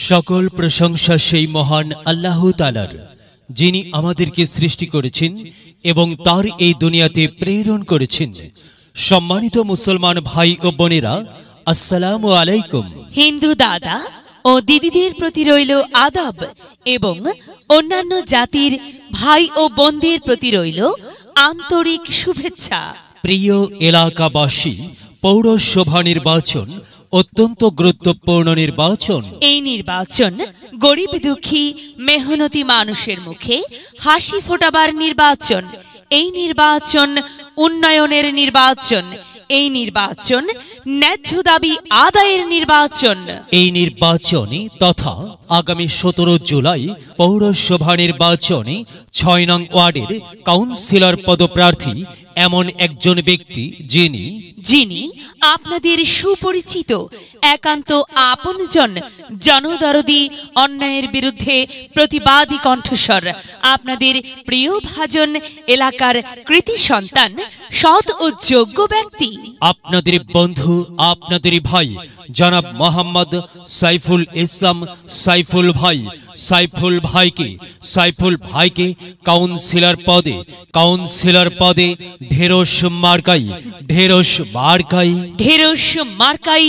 সকল প্রশংসা সেই মহান আল্লাহ তাআলার, যিনি আমাদেরকে সৃষ্টি করেছেন এবং তার এই দুনিয়াতে প্রেরণ করেছেন। সম্মানিত মুসলমান ভাই ও বোনেরা, আসসালামু আলাইকুম। হিন্দু দাদা ও দিদিদের প্রতি রইল আদাব এবং অন্যান্য জাতির ভাই ও বোনদের প্রতি রইল আন্তরিক শুভেচ্ছা। প্রিয় এলাকাবাসী, পৌরসভা নির্বাচন অত্যন্ত গুরুত্বপূর্ণ নির্বাচন। এই নির্বাচন গরিব দুঃখী মেহনতি মানুষের মুখে হাসি ফোটাবার নির্বাচন। এই নির্বাচন উন্নয়নের নির্বাচন। এই নির্বাচন ন্যায্য দাবি আদায়ের নির্বাচন। এই নির্বাচনে তথা আগামী 17 জুলাই পৌরসভা নির্বাচনে 6 নং ওয়ার্ডের কাউন্সিলর পদপ্রার্থী এমন একজন ব্যক্তি যিনি আপনাদের সুপরিচিত একান্ত আপনজন, জনদরদি, অন্যায়ের বিরুদ্ধে প্রতিবাদী কণ্ঠস্বর, আপনাদের প্রিয় ভাজন এলাকার কৃতি সন্তান, সৎ ও যোগ্য ব্যক্তি, আপনাদের বন্ধু, আপনাদের ভাই জনাব মোহাম্মদ সাইফুল ইসলাম সাইফুল ভাইকে কাউন্সিলর পদে ঢেরস মার্কাই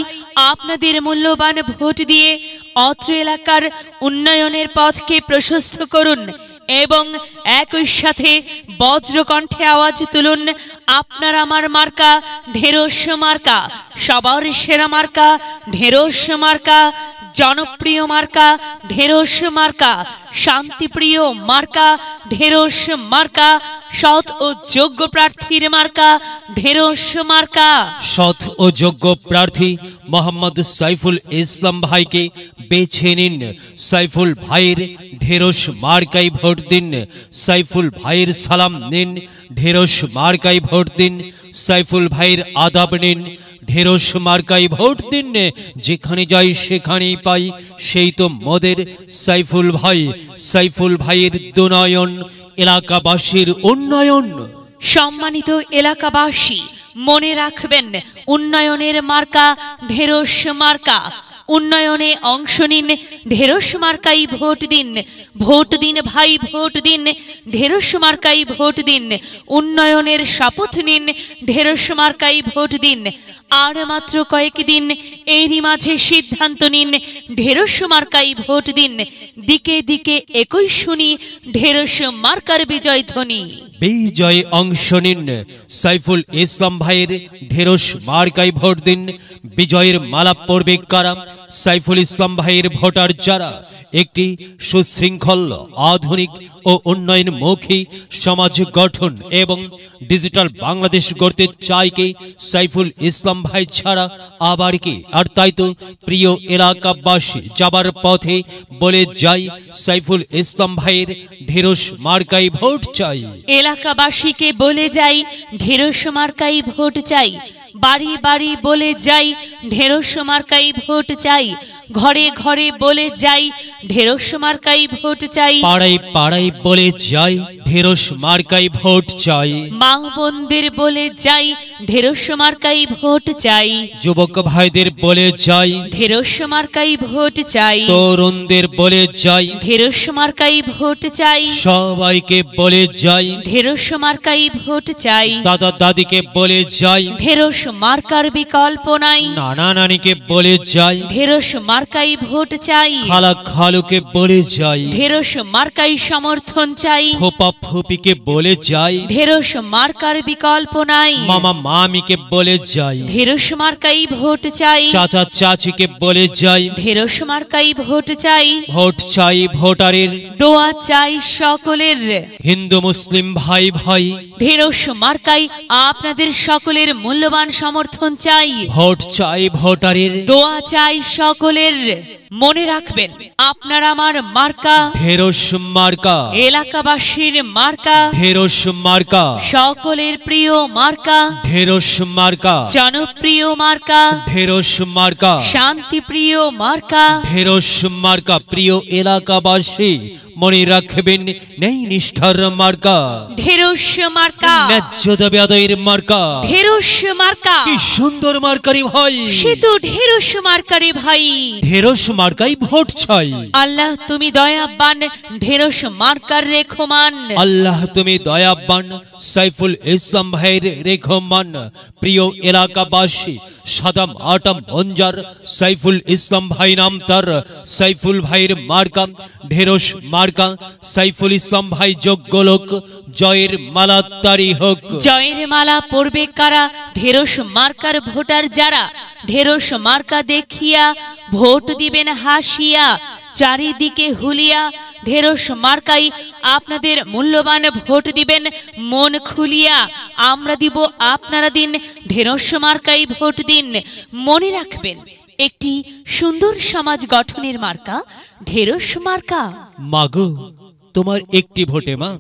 আপনাদের মূল্যবান ভোট দিয়ে অত্র এলাকার উন্নয়নের পথকে প্রশস্ত করুন এবং একই সাথে বজ্রকণ্ঠে আওয়াজ তুলুন, আপনার আমার মার্কা ঢেরস মার্কা, সবার সেরা মার্কা ঢেরস মার্কা, জনপ্রিয় মার্কা ঢেরস মার্কা, শান্তিপ্রিয় মার্কা ঢেরস মার্কা, সৎ ও যোগ্য প্রার্থীর মার্কা ঢেরস মার্কা। সৎ ও যোগ্য প্রার্থী মোহাম্মদ সাইফুল ইসলাম ভাইকে বেছে নিন। সাইফুল ভাইয়ের ঢেরস মার্কায় ভোট দিন। সাইফুল ভাইয়ের সালাম নিন, ঢেরস মার্কায় ভোট দিন। সাইফুল ভাইয়ের আদাব নিন, ঢেরস মার্কায় ভোট দিন। যেখানে যাই সেখানেই পাই সেই তো মোদের সাইফুল ভাইয়ের দুনয়ন, এলাকাবাসীর উন্নয়ন। সম্মানিত এলাকাবাসী, মনে রাখবেন, উন্নয়নের মার্কা ঢেরস মার্কা। উন্নয়নে অংশ নিন, ঢেরস মার্কাই ভোট দিন। ভোট দিন ভাই, ভোট দিন, ঢেরস মার্কাই ভোট দিন। উন্নয়নের শপথ নিন, ঢেরস মার্কাই ভোট দিন। আর মাত্র কয়েকদিন, এরই মাঝে সিদ্ধান্ত নিন, ঢেরস মার্কাই ভোট দিন। দিকে দিকে একই শুনি ঢেরস মার্কার বিজয় ধ্বনি। বিজয়ে অংশ নিন, সাইফুল ইসলাম ভাইয়ের ঢেরস মার্কায় ভোট দিন। বিজয়ের মালা পড়বে কারা? সাইফুল ইসলাম ভাইয়ের ভোটার যারা একটি সুশৃঙ্খল, আধুনিক ও উন্নয়নমুখী সমাজ গঠন এবং ডিজিটাল বাংলাদেশ গড়তে চায় কে? সাইফুল ইসলাম ভাই ছাড়া আবার কে? আর তাই তো প্রিয় এলাকাবাসী, যাবার পথে বলে যাই, সাইফুল ইসলাম ভাইয়ের ঢেরস মার্কায় ভোট চাই। এলাকাবাসীকে বলে যাই, ঢেরস মার্কায় ভোট চাই। বাড়ি বাড়ি বলে যাই, ঢেরস মার্কাই ভোট চাই। ঘরে ঘরে বলে যাই, ঢেরস মার্কাই ভোট চাই। পাড়ায় পাড়ায় বলে যাই, ঢেরস মার্কাই ভোট চাই। মা বোনদের বলে যাই, ঢেরস মার্কাই ভোট চাই। যুবক ভাইদের বলে যাই, ঢেরস মার্কাই ভোট চাই। তরুণদের বলে যাই, ঢেরস মার্কাই ভোট চাই। সবাইকে বলে যাই, ঢেরস মার্কাই ভোট চাই। দাদা দাদিকে বলে যাই, ঢেরস মার্কার বিকল্প নাই। নানা নানিকে বলে যাই, ঢেরস মার্কাই ভোট চাই। খালা খালুকে বলে যাই, ঢেরস মার্কাই সমর্থন চাই। ফুপা ফুপিকে বলে যাই, ঢেরস মার্কার বিকল্প নাই। মামা মামিকে বলে যাই, ঢেরস মার্কাই ভোট চাই। চাচা চাচিকে বলে যাই, ঢেরস মার্কাই ভোট চাই। ভোট চাই ভোটারের, দোয়া চাই সকলের। হিন্দু মুসলিম ভাই ভাই, ঢেরস মার্কাই আপনাদের সকলের মূল্যবান সমর্থন চাই। ভোট চাই ভোটারের, দোয়া চাই সকলের। মনে রাখবেন, আপনার আমার মার্কা ঢেরস মার্কা, এলাকাবাসীর মার্কা ঢেরস মার্কা, সকলের প্রিয় মার্কা ঢেরস মার্কা, জনপ্রিয় মার্কা, ঢেরস মার্কা, শান্তিপ্রিয় মার্কা, ঢেরস মার্কা। প্রিয় এলাকাবাসী, মনে রাখবেন, নেই নিষ্ঠার মার্কা, ঢেরস মার্কা, ন্যায্য দাবি আদায়ের মার্কা। ঢেরস মার্কা, কি সুন্দর মার্কারি ভাই, সে তো ঢেরস মার্কারে ভাই। ঢেরস মার্কাই ভোট চাই। আল্লাহ তুমি দয়াবান, ঢেরস মার্কার রেখমান। আল্লাহ তুমি দয়াবান, সাইফুল ইসলাম ভাইয়ের রেখমান। প্রিয় এলাকাবাসী, সাদাম আটাম বঞ্জার সাইফুল ইসলাম ভাই নাম তার। সাইফুল ভাইয়ের মার্কা ঢেরস মার্কা। সাইফুল ইসলাম ভাই যোগ্য লোক, জয়ের মালা তারি হোক। জয়ের মালা পড়বে কারা? ঢেরস মার্কার ভোটার যারা। ঢেরস মার্কা দেখিয়া ভোট দিবেন হাসিয়া, চারিদিকে হুলিয়া। ঢেরস মার্কাই আপনাদের মূল্যবান ভোট দিবেন মন খুলিয়া। আমরা দিব, আপনারা দিন, ঢেরস মার্কাই ভোট দিন। মনে রাখবেন, একটি সুন্দর সমাজ গঠনের মার্কা ঢেরস মার্কা। মাগো, তোমার একটি ভোটে মা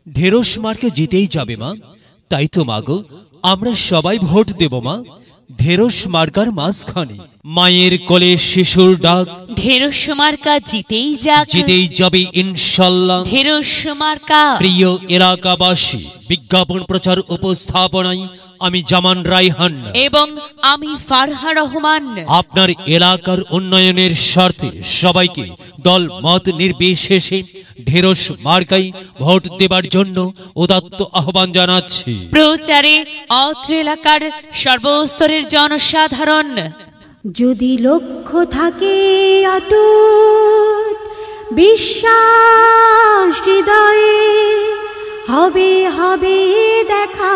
ঢেরস মার্কে জিতেই যাবে মা। তাই তো মাগো, আমরা সবাই ভোট দেব মা ঢেরস মার্কার মাঝখানে। মায়ের কোলে শিশুর ডাক, ঢেরস মার্কা জিতেই যাক, জিতেই যাবে ইনশাল্লাহ। ঢেরস মার্কা। প্রিয় এলাকাবাসী, বিজ্ঞাপন প্রচার উপস্থাপনায় আমি জামান রায়হান এবং আমি ফারহা রহমান আপনার এলাকার উন্নয়নের স্বার্থে সবাইকে দল মত নির্বিশেষে ঢেরস মার্কাই ভোট দেবার জন্য উদাত্ত আহ্বান জানাচ্ছি। প্রচারে অত্র এলাকার সর্বস্তরের জনসাধারণ। যদি লক্ষ্য থাকে অটুট বিশ্বাস হৃদয়ে, হবে হবে দেখা,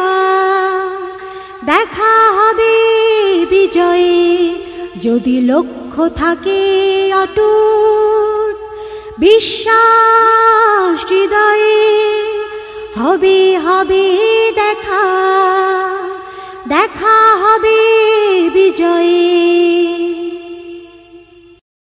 দেখা হবে বিজয়ে। যদি লক্ষ্য থাকে অটুট বিশ্বাস হৃদয়ে, হবে হবে দেখা, দেখা হবে বিজয়ে।